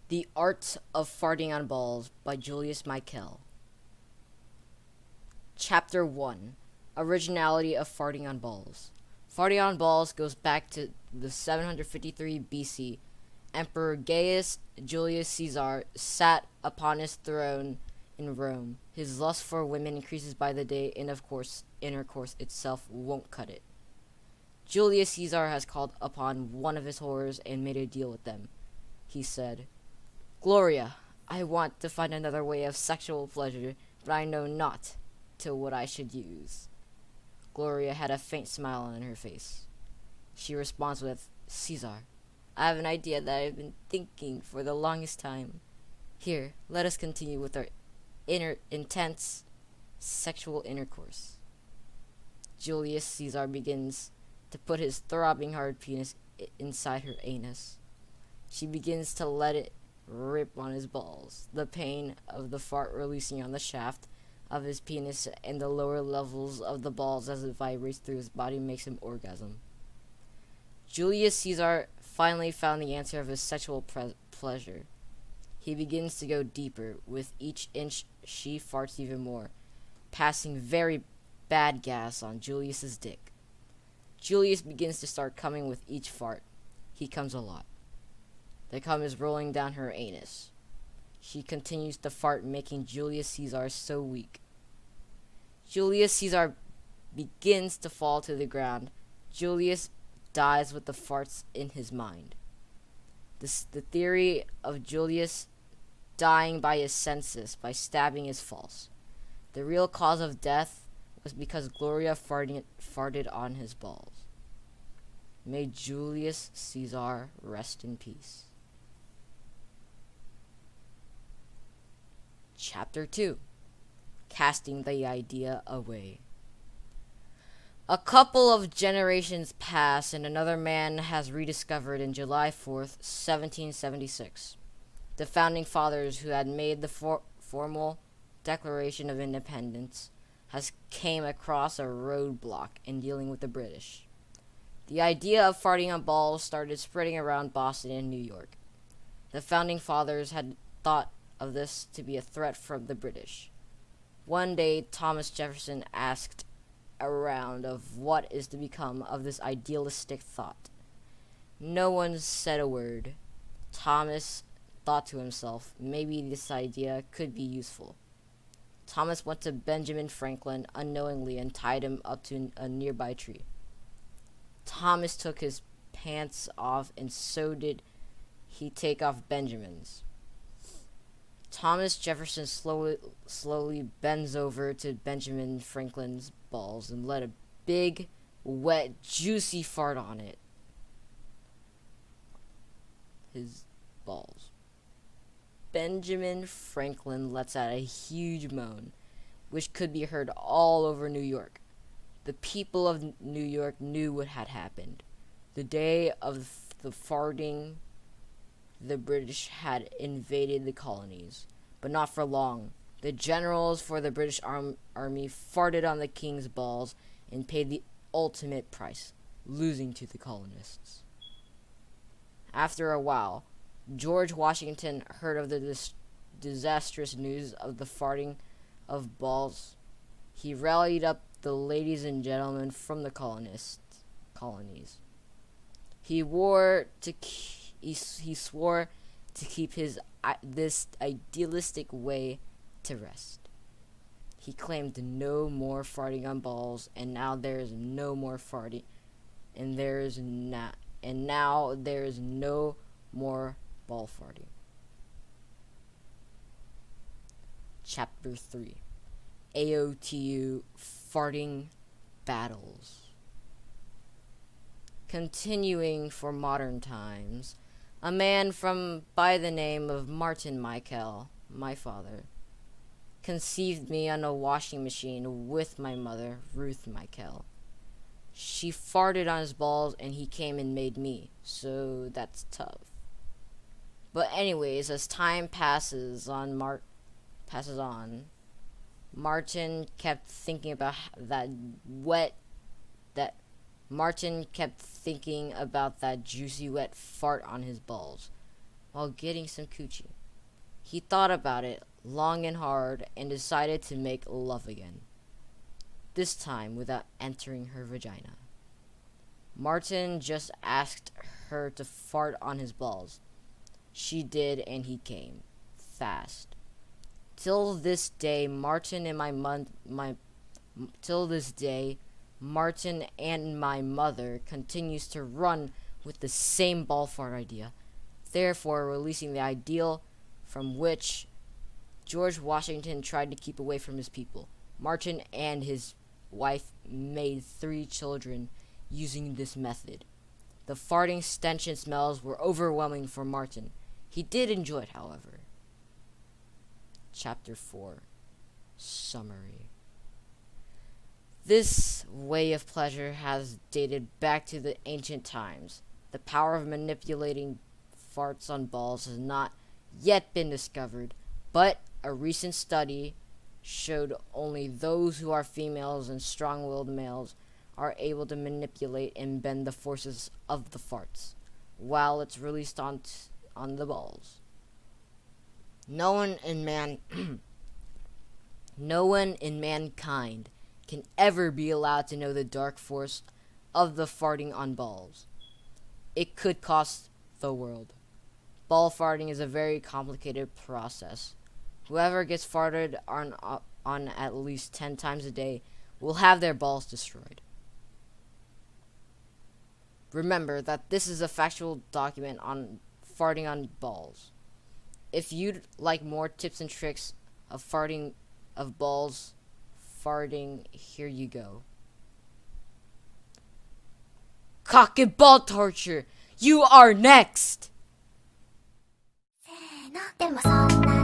The Art of Farting on Balls by Julius Michael. Chapter 1. Originality of Farting on Balls. Farting on Balls goes back to the 753 BC. Emperor Gaius Julius Caesar sat upon his throne in Rome. His lust for women increases by the day, and of course, intercourse itself won't cut it. Julius Caesar has called upon one of his whores and made a deal with them. He said, "Gloria, I want to find another way of sexual pleasure, but I know not to what I should use." Gloria had a faint smile on her face. She responds with, "Caesar, I have an idea that I've been thinking for the longest time. Here, let us continue with our intense sexual intercourse." Julius Caesar begins to put his throbbing hard penis inside her anus. She begins to let it rip on his balls. The pain of the fart releasing on the shaft of his penis and the lower levels of the balls as it vibrates through his body makes him orgasm. Julius Caesar finally found the answer of his sexual pleasure. He begins to go deeper. With each inch, she farts even more, passing very bad gas on Julius's dick. Julius begins to start coming with each fart. He comes a lot. The cum is rolling down her anus. She continues to fart, making Julius Caesar so weak. Julius Caesar begins to fall to the ground. Julius dies with the farts in his mind. The theory of Julius dying by his senses by stabbing is false. The real cause of death was because Gloria farted on his balls. May Julius Caesar rest in peace. Chapter 2. Casting the idea away. A couple of generations pass and another man has rediscovered in July 4th, 1776. The founding fathers who had made the formal Declaration of Independence has came across a roadblock in dealing with the British. The idea of farting on balls started spreading around Boston and New York. The founding fathers had thought of this to be a threat from the British. One day, Thomas Jefferson asked around of what is to become of this idealistic thought. No one said a word. Thomas thought to himself, maybe this idea could be useful. Thomas went to Benjamin Franklin unknowingly and tied him up to a nearby tree. Thomas took his pants off, and so did he take off Benjamin's. Thomas Jefferson slowly bends over to Benjamin Franklin's balls and let a big, wet, juicy fart on it. His balls. Benjamin Franklin lets out a huge moan, which could be heard all over New York. The people of New York knew what had happened. The day of the farting, the British had invaded the colonies, but not for long. The generals for the British army farted on the king's balls and paid the ultimate price, losing to the colonists. After a while, George Washington heard of the disastrous news of the farting of balls. He rallied up the ladies and gentlemen from the colonies. He swore to keep this idealistic way to rest. He claimed no more farting on balls, and now there is no more farting, and now there is no more ball farting. Chapter 3. Otu Farting Battles. Continuing for modern times, a man by the name of Martin Michael, my father, conceived me on a washing machine with my mother, Ruth Michael. She farted on his balls and he came and made me, so that's tough. But anyways, as time passes on, Martin kept thinking about that juicy wet fart on his balls. while getting some coochie. He thought about it long and hard and decided to make love again, this time without entering her vagina. Martin just asked her to fart on his balls. She did, and he came. Fast. Till this day, Martin and my mother continues to run with the same ball fart idea, therefore releasing the ideal from which George Washington tried to keep away from his people. Martin and his wife made 3 children using this method. The farting stench and smells were overwhelming for Martin. He did enjoy it, however. Chapter 4. Summary. This way of pleasure has dated back to the ancient times. The power of manipulating farts on balls has not yet been discovered, but a recent study showed only those who are females and strong-willed males are able to manipulate and bend the forces of the farts while it's released on the balls. No one in mankind can ever be allowed to know the dark force of the farting on balls. It could cost the world. Ball farting is a very complicated process. Whoever gets farted on at least 10 times a day will have their balls destroyed. Remember that this is a factual document on farting on balls. If you'd like more tips and tricks of balls farting, here you go. Cock and ball torture! You are next! でもそんな